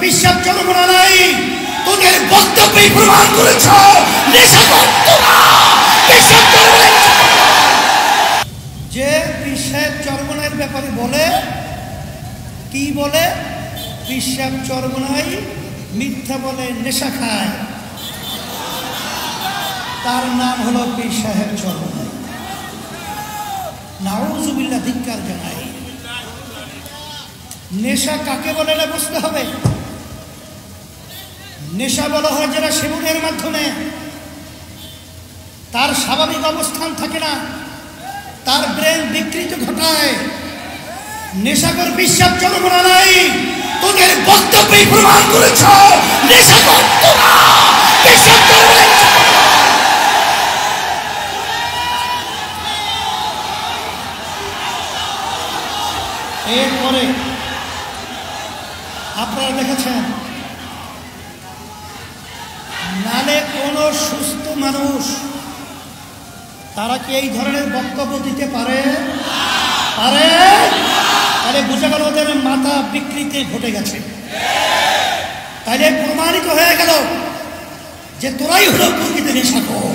বিশ্বাস চরমনা নাই, তোদের বক্তব্যই প্রমাণ করেছ নেশাখোর তোরা। যে পিসাব চরমনার ব্যাপারে বলে কি বলে? পিসাব চরমনাই মিথ্যা বলে, নেশা খায়, তার নাম হলো পীর সাহেব চরমনাই। নাউজুবিল্লাহ, ধিক্কার জানাই। নেশা কাকে বলে না বুঝতে হবে। নেশা বলা হয় যারা সেবনের মাধ্যমে তার স্বাভাবিক অবস্থান থাকে না, তার ব্রেন বিকৃতি ঘটায়। নেশাকর বিশ্বাস চরমনা নাই, তোদের বক্তব্যই প্রমাণ করেছ নেশাকর তোরা। এরপরে আপনারা দেখেছেন, নালে কোন সুস্থ মানুষ তারা কি এই ধরনের বক্তব্য দিতে পারে? তাহলে বুঝে গেল ওদের মাথা বিকৃতি ঘটে গেছে। তাহলে প্রমাণিত হয়ে গেল যে তোরাই হলো প্রকৃত নেশাখোর।